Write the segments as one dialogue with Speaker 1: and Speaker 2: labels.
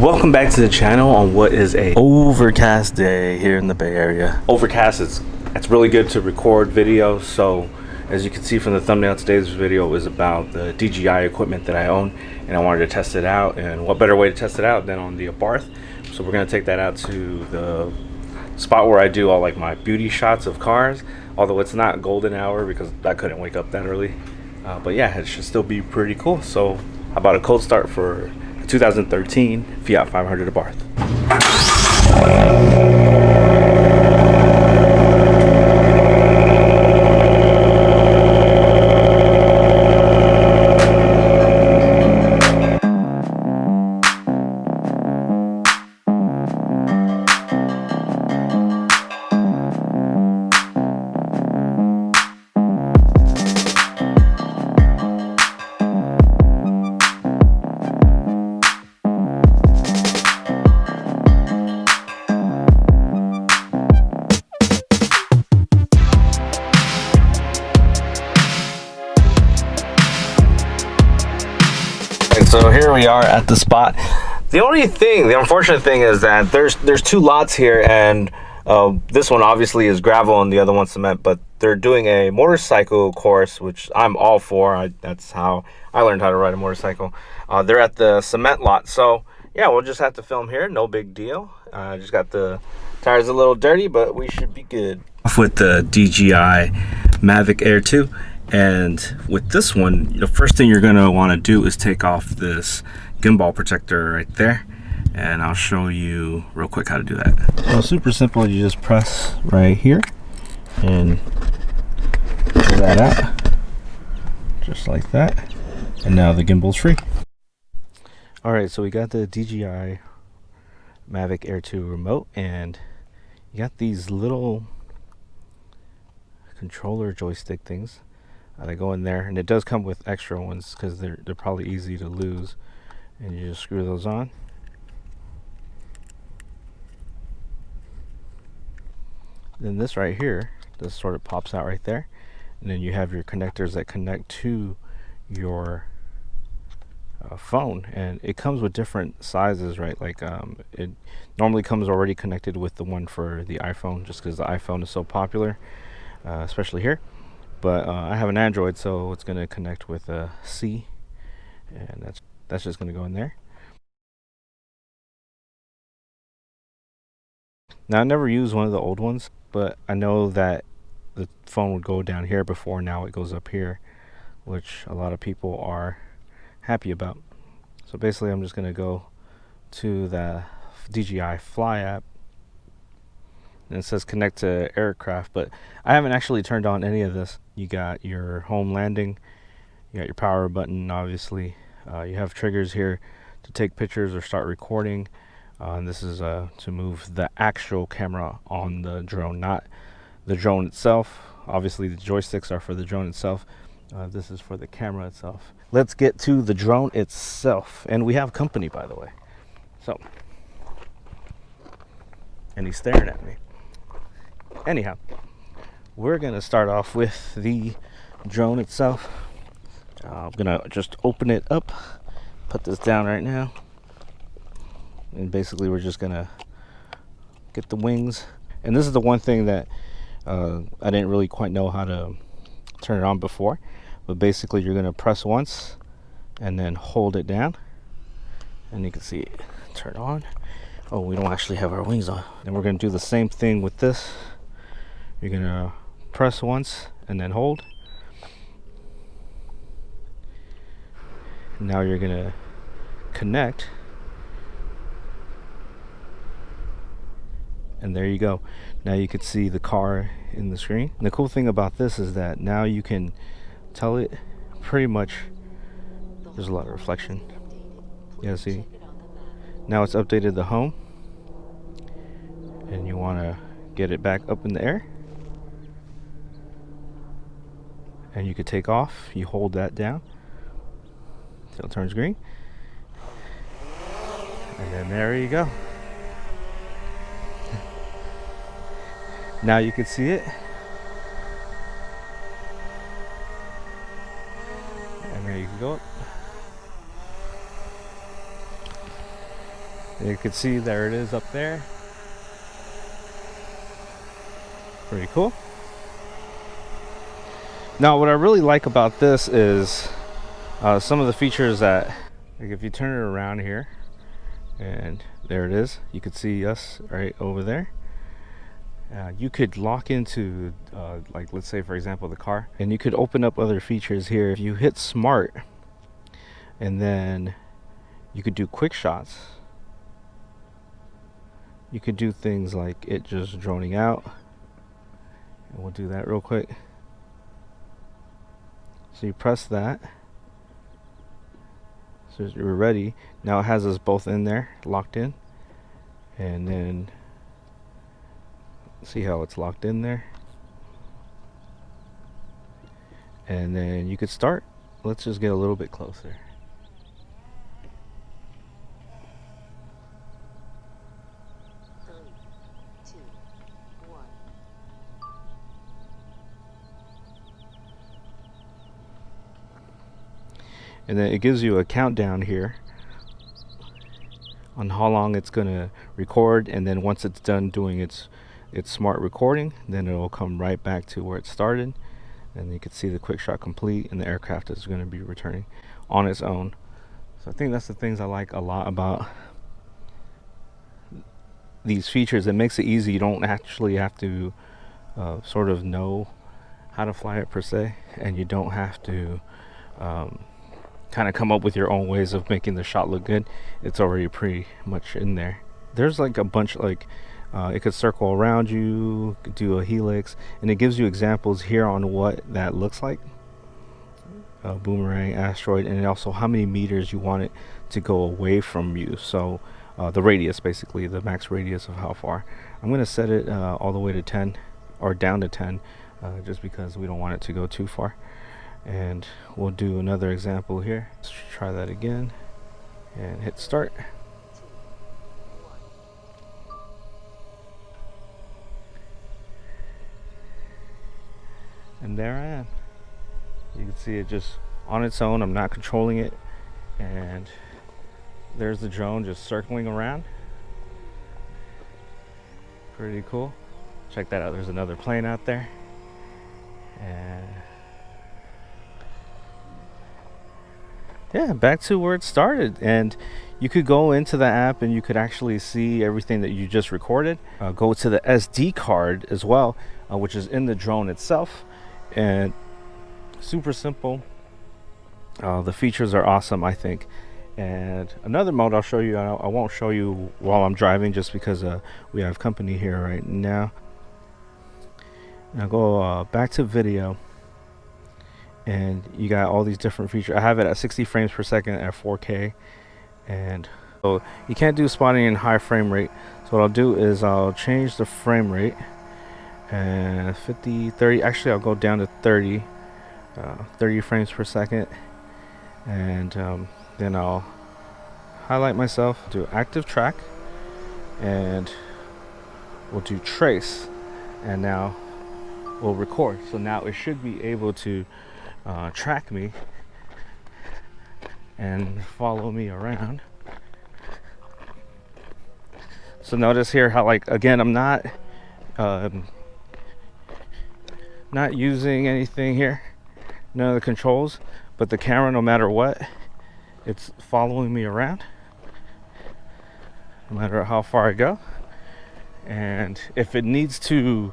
Speaker 1: Welcome back to the channel on what is a overcast day here in the Bay Area. Overcast, it's really good to record video. So as you can see from the thumbnail, today's video is about the DJI equipment that I own, and I wanted to test it out. And what better way to test it out than on the Abarth? So we're gonna take that out to the spot where I do all like my beauty shots of cars, although it's not golden hour because I couldn't wake up that early. But yeah, it should still be pretty cool. So how about a cold start for 2013 Fiat 500 Abarth. So here we are at the spot. The unfortunate thing is that there's two lots here, and this one obviously is gravel and the other one's cement, but they're doing a motorcycle course, which I'm all for. That's how I learned how to ride a motorcycle. They're at the cement lot, so yeah, we'll just have to film here. No big deal. Just got the tires a little dirty, but we should be good. Off with the DJI Mavic Air 2. And with this one, the first thing you're going to want to do is take off this gimbal protector right there. And I'll show you real quick how to do that. Well, super simple. You just press right here and pull that out. Just like that. And now the gimbal's free. Alright, so we got the DJI Mavic Air 2 remote. And you got these little controller joystick things. They go in there, and it does come with extra ones because they're probably easy to lose, and you just screw those on. Then this right here, this sort of pops out right there, and then you have your connectors that connect to your phone, and it comes with different sizes, right? Like it normally comes already connected with the one for the iPhone, just because the iPhone is so popular, especially here. But I have an Android, so it's going to connect with a C, and that's just going to go in there. Now, I never used one of the old ones, but I know that the phone would go down here before. Now it goes up here, which a lot of people are happy about. So basically, I'm just going to go to the DJI Fly app. And it says connect to aircraft, but I haven't actually turned on any of this. You got your home landing, you got your power button, obviously. You have triggers here to take pictures or start recording. And this is to move the actual camera on the drone, not the drone itself. Obviously, the joysticks are for the drone itself. This is for the camera itself. Let's get to the drone itself. And we have company, by the way. So, and he's staring at me. Anyhow, we're going to start off with the drone itself. I'm going to just open it up, put this down right now. And basically we're just going to get the wings. And this is the one thing that I didn't really quite know how to turn it on before. But basically you're going to press once and then hold it down. And you can see it turn on. Oh, we don't actually have our wings on. And we're going to do the same thing with this. You're going to press once and then hold. Now you're going to connect. And there you go. Now you can see the car in the screen. And the cool thing about this is that now you can tell it pretty much, there's a lot of reflection. Yeah, see? Now it's updated the home. And you want to get it back up in the air. And you could take off. You hold that down until it turns green. And then there you go. Now you can see it. And there you can go up. And you can see there it is up there. Pretty cool. Now what I really like about this is some of the features that, like if you turn it around here, and there it is, you could see us right over there. You could lock into like let's say for example the car, and you could open up other features here. If you hit smart, and then you could do quick shots. You could do things like it just droning out, and we'll do that real quick. So you press that, so you're ready. Now it has us both in there, locked in, and then see how it's locked in there, and then you could start. Let's just get a little bit closer. And then it gives you a countdown here on how long it's gonna record, and then once it's done doing its smart recording, then it will come right back to where it started, and you can see the quick shot complete, and the aircraft is going to be returning on its own. So I think that's the things I like a lot about these features. It makes it easy. You don't actually have to sort of know how to fly it per se, and you don't have to kind of come up with your own ways of making the shot look good. It's already pretty much in there. There's like a bunch, like it could circle around you, could do a helix, and it gives you examples here on what that looks like. Boomerang, asteroid, and also how many meters you want it to go away from you. So the radius, basically the max radius of how far. I'm going to set it all the way to 10 or down to 10 just because we don't want it to go too far. And we'll do another example here. Let's try that again and hit start. And there I am. You can see it just on its own. I'm not controlling it. And there's the drone just circling around. Pretty cool. Check that out. There's another plane out there. And yeah, back to where it started. And you could go into the app and you could actually see everything that you just recorded. Go to the SD card as well, which is in the drone itself. And super simple. The features are awesome, I think. And another mode I'll show you, I won't show you while I'm driving just because we have company here right now. Now go back to video, and you got all these different features. I have it at 60 frames per second at 4K, and so you can't do spotting in high frame rate. So what I'll do is I'll change the frame rate, and 50, 30, actually I'll go down to 30 frames per second, and then I'll highlight myself, do active track, and we'll do trace, and now we'll record. So now it should be able to track me and follow me around. So notice here how, like, again, I'm not using anything here, none of the controls, but the camera, no matter what, it's following me around no matter how far I go. And if it needs to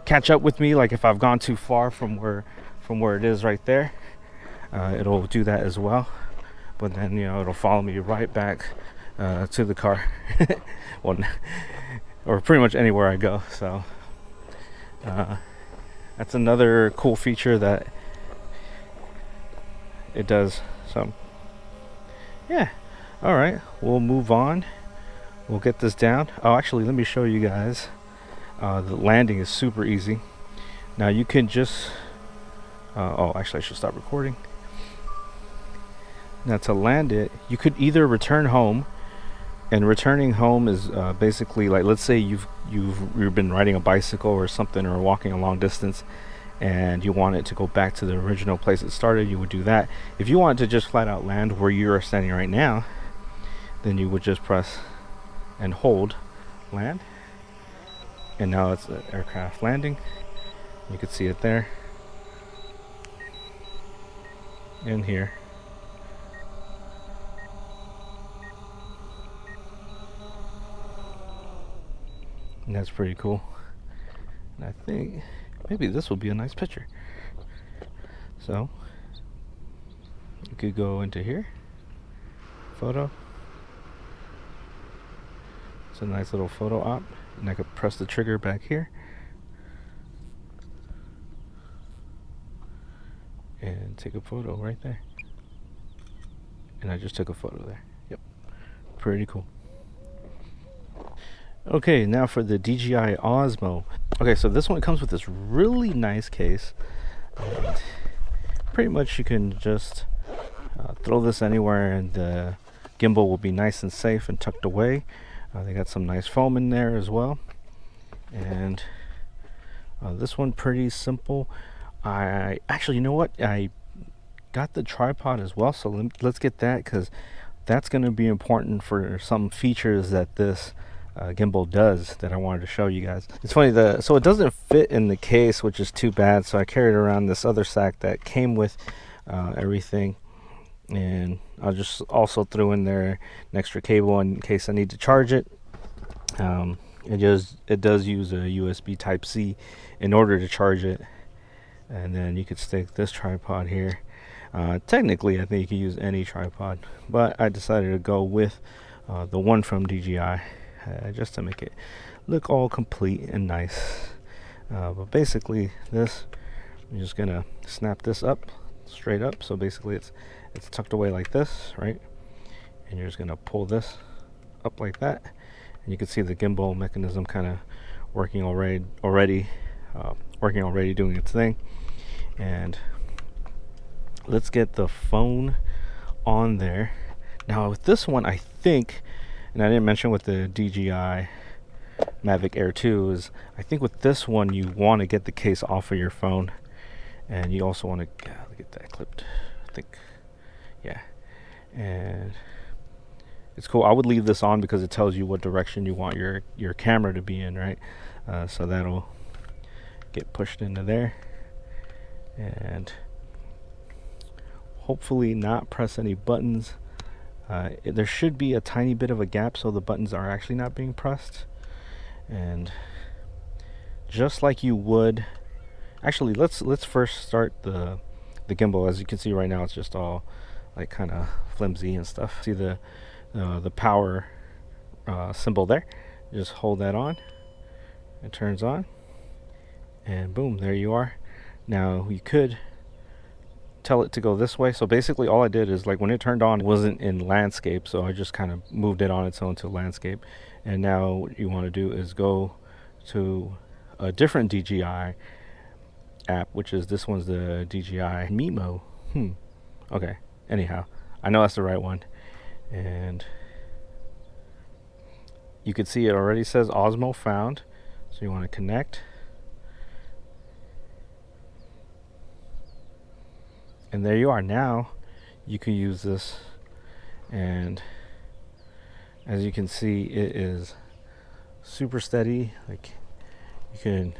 Speaker 1: catch up with me, like if I've gone too far from where it is right there, it'll do that as well. But then, you know, it'll follow me right back to the car. Well, or pretty much anywhere I go. So that's another cool feature that it does. So yeah, all right, we'll move on. We'll get this down. Oh, actually, let me show you guys. The landing is super easy. Now you can just oh, actually I should stop recording. Now to land it, you could either return home, and returning home is basically like, let's say you've been riding a bicycle or something, or walking a long distance, and you want it to go back to the original place it started. You would do that. If you wanted to just flat out land where you're standing right now, then you would just press
Speaker 2: and hold, land, and now it's an aircraft landing. You can see it there and here. And that's pretty cool. And I think maybe this will be a nice picture. So you could go into here, photo. It's a nice little photo op, and I could press the trigger back here and take a photo right there. And I just took a photo there. Yep, pretty cool. Okay, now for the DJI Osmo. Okay, so this one comes with this really nice case. And pretty much you can just throw this anywhere and the gimbal will be nice and safe and tucked away. They got some nice foam in there as well. And this one pretty simple. I actually, you know what? I got the tripod as well, so let's get that, because that's going to be important for some features that this gimbal does that I wanted to show you guys. It's funny, so it doesn't fit in the case, which is too bad, so I carried around this other sack that came with everything, and I just also threw in there an extra cable in case I need to charge it. It does use a USB type C in order to charge it, and then you could stick this tripod here. Technically I think you can use any tripod, but I decided to go with the one from DJI just to make it look all complete and nice. But basically this, I'm just gonna snap this up straight up, so basically it's tucked away like this, right? And you're just gonna pull this up like that, and you can see the gimbal mechanism kind of working already doing its thing. And let's get the phone on there. Now with this one, I think, and I didn't mention with the DJI Mavic Air 2, is I think with this one you want to get the case off of your phone, and you also want to get that clipped, I think. Yeah, and it's cool. I would leave this on because it tells you what direction you want your camera to be in, right? So that'll get pushed into there, and hopefully not press any buttons. There should be a tiny bit of a gap so the buttons are actually not being pressed. And just like you would, actually let's first start the gimbal. As you can see right now, it's just all like kind of flimsy and stuff. See the power symbol there? Just hold that on, it turns on, and boom, there you are. Now you could tell it to go this way. So basically all I did is, like, when it turned on, it wasn't in landscape, so I just kind of moved it on its own to landscape. And now what you want to do is go to a different DJI app, which is, this one's the DJI Mimo. Okay, anyhow, I know that's the right one. And you can see it already says Osmo found, so you want to connect. And there you are. Now you can use this, and as you can see, it is super steady. Like, you can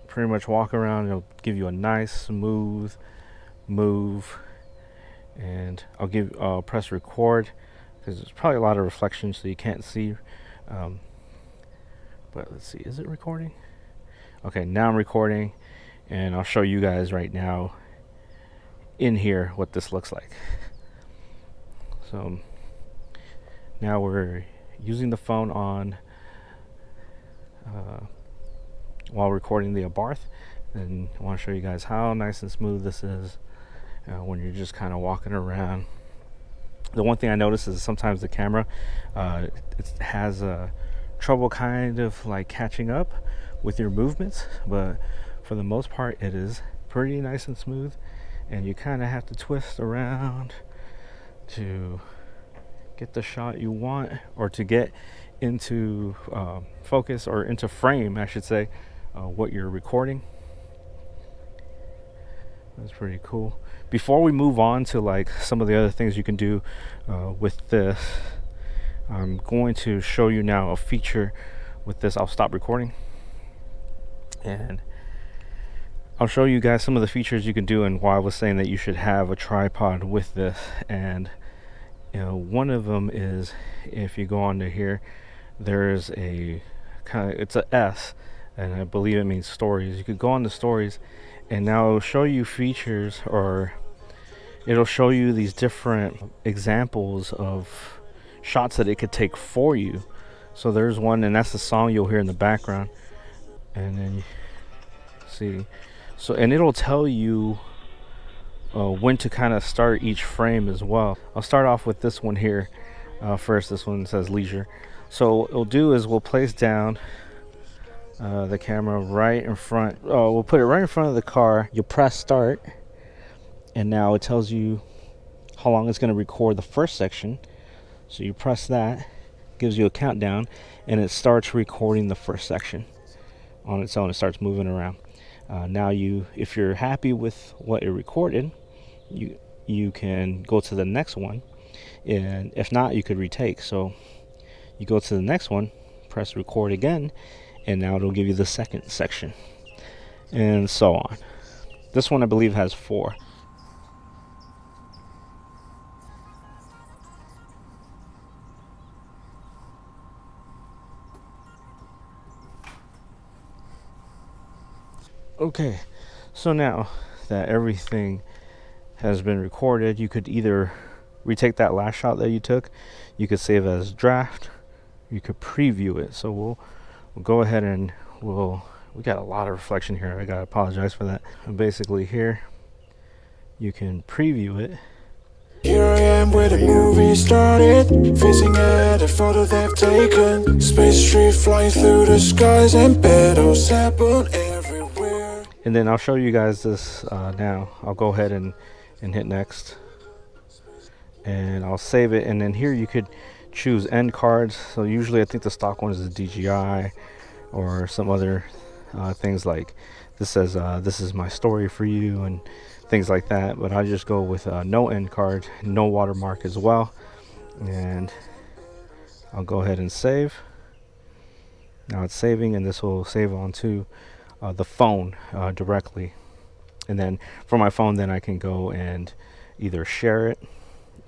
Speaker 2: pretty much walk around, it'll give you a nice smooth move. And I'll press record because there's probably a lot of reflection, so you can't see. But let's see, is it recording? Okay, now I'm recording, and I'll show you guys right now in here what this looks like. So now we're using the phone on while recording the Abarth, and I want to show you guys how nice and smooth this is when you're just kind of walking around. The one thing I notice is sometimes the camera it has trouble kind of like catching up with your movements, but for the most part it is pretty nice and smooth. And you kind of have to twist around to get the shot you want, or to get into focus, or into frame, I should say, what you're recording. That's pretty cool. Before we move on to like some of the other things you can do with this, I'm going to show you now a feature with this. I'll stop recording and I'll show you guys some of the features you can do and why I was saying that you should have a tripod with this. And one of them is, if you go on to here, there's a it's a S, and I believe it means stories. You could go on to stories, and now it'll show you features, or it'll show you these different examples of shots that it could take for you. So there's one, and that's the song you'll hear in the background. And then see, so, and it'll tell you when to kind of start each frame as well. I'll start off with this one here first. This one says leisure. So what we'll do is we'll place down the camera right in front. We'll put it right in front of the car. You'll press start, and now it tells you how long it's going to record the first section. So you press that, gives you a countdown, and it starts recording the first section on its own. It starts moving around. Now if you're happy with what it recorded, you can go to the next one, and if not, you could retake. So you go to the next one, press record again, and now it'll give you the second section, and so on. This one I believe has 4. Okay, so now that everything has been recorded, you could either retake that last shot that you took, you could save as draft, you could preview it. So we'll go ahead and we got a lot of reflection here. I gotta apologize for that. And basically here you can preview it.
Speaker 3: Here I am where the movie started, facing at a photo they've taken. Space tree flying through the skies and battles happen everywhere.
Speaker 2: And then I'll show you guys this now. I'll go ahead and hit next, and I'll save it. And then here you could choose end cards. So usually I think the stock one is a DJI or some other things like this says this is my story for you and things like that. But I just go with no end card, no watermark as well. And I'll go ahead and save. Now it's saving, and this will save onto the phone directly. And then from my phone, then I can go and either share it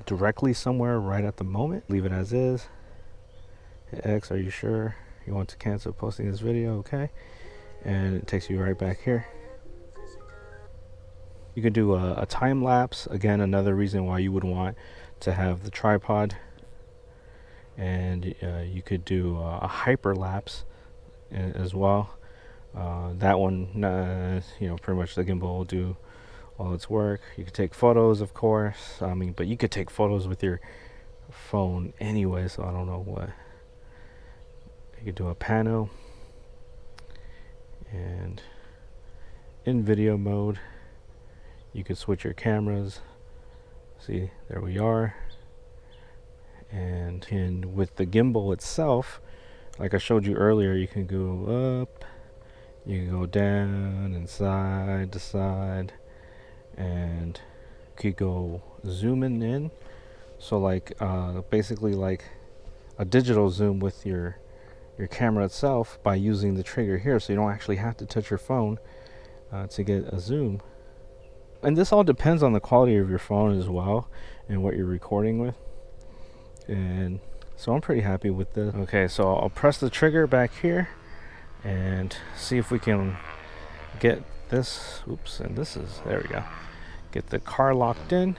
Speaker 2: directly somewhere right at the moment, leave it as is, hit X, are you sure you want to cancel posting this video? Okay, and it takes you right back here. You can do a time lapse, again another reason why you would want to have the tripod. And you could do a hyperlapse as well. That one, pretty much the gimbal will do all its work. You could take photos, of course. But you could take photos with your phone anyway, so I don't know what. You could do a pano. And in video mode, you could switch your cameras. See, there we are. And with the gimbal itself, like I showed you earlier, you can go up, you can go down and side to side, and you could go zooming in. So like basically like a digital zoom with your camera itself by using the trigger here, so you don't actually have to touch your phone to get a zoom. And this all depends on the quality of your phone as well and what you're recording with. And so I'm pretty happy with this. Okay, so I'll press the trigger back here and see if we can get this. Oops, and this is, there we go. Get the car locked in.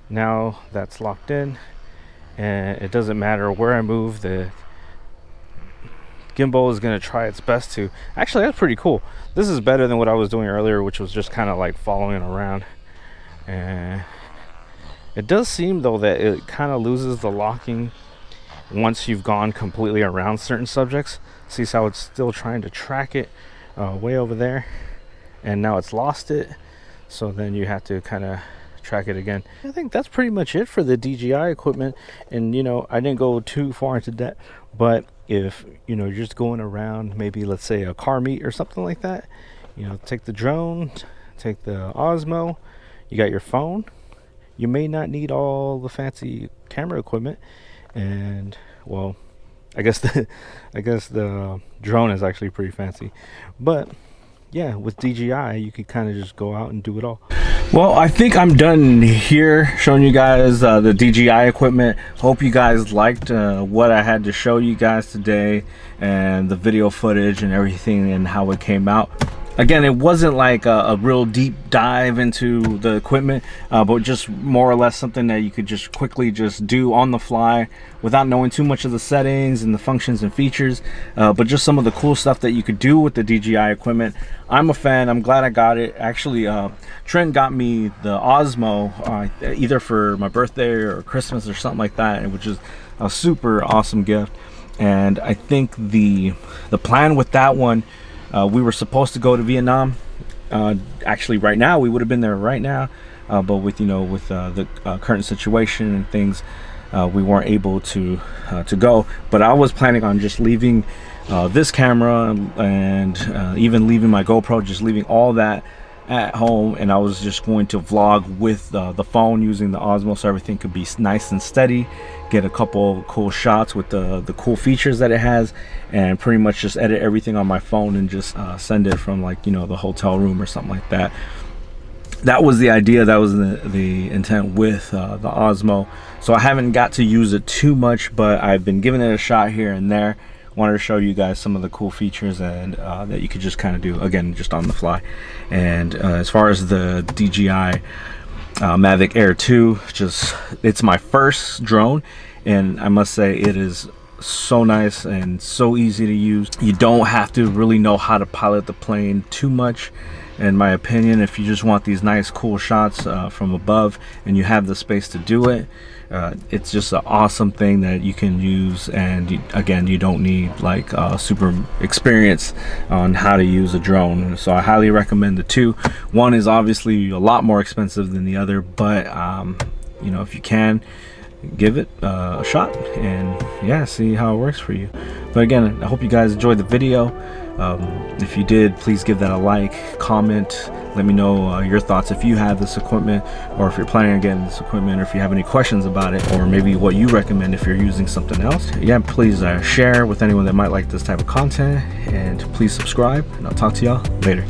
Speaker 2: Now that's locked in, and it doesn't matter where I move, the gimbal is going to try its best to. Actually, that's pretty cool. This is better than what I was doing earlier, which was just kind of like following around. And it does seem though that it kind of loses the locking once you've gone completely around certain subjects. See how it's still trying to track it way over there, and now it's lost it, so then you have to kind of track it again. I think that's pretty much it for the DJI equipment. And I didn't go too far into that, but if you're just going around, maybe let's say a car meet or something like that, take the drone, take the Osmo, you got your phone, you may not need all the fancy camera equipment, And well, I guess the drone is actually pretty fancy, but yeah, with DJI you could kind of just go out and do it all. Well, I think I'm done here showing you guys the DJI equipment. Hope you guys liked what I had to show you guys today, and the video footage and everything and how it came out. Again, it wasn't like a real deep dive into the equipment, but just more or less something that you could just quickly just do on the fly without knowing too much of the settings and the functions and features, but just some of the cool stuff that you could do with the DJI equipment. I'm a fan. I'm glad I got it. Actually, Trent got me the Osmo either for my birthday or Christmas or something like that, which is a super awesome gift. And I think the plan with that one, we were supposed to go to Vietnam. Actually, right now we would have been there right now, but with the current situation and things, we weren't able to go. But I was planning on just leaving this camera and even leaving my GoPro, just leaving all that at home, and I was just going to vlog with the phone using the Osmo, so everything could be nice and steady, get a couple cool shots with the cool features that it has, and pretty much just edit everything on my phone and just send it from, like, the hotel room or something like that. That was the idea. That was the intent with the Osmo. So I haven't got to use it too much, but I've been giving it a shot here and there. Wanted to show you guys some of the cool features and that you could just kind of do, again, just on the fly. And as far as the DJI Mavic Air 2, it's my first drone, and I must say it is so nice and so easy to use. You don't have to really know how to pilot the plane too much, in my opinion. If you just want these nice cool shots from above and you have the space to do it, it's just an awesome thing that you can use. And again, you don't need like super experience on how to use a drone. So I highly recommend the two. One is obviously a lot more expensive than the other, but if you can, give it a shot and yeah, see how it works for you. But again, I hope you guys enjoyed the video. If you did, please give that a like, comment, let me know your thoughts if you have this equipment, or if you're planning on getting this equipment, or if you have any questions about it, or maybe what you recommend if you're using something else. Yeah, please share with anyone that might like this type of content, and please subscribe, and I'll talk to y'all later.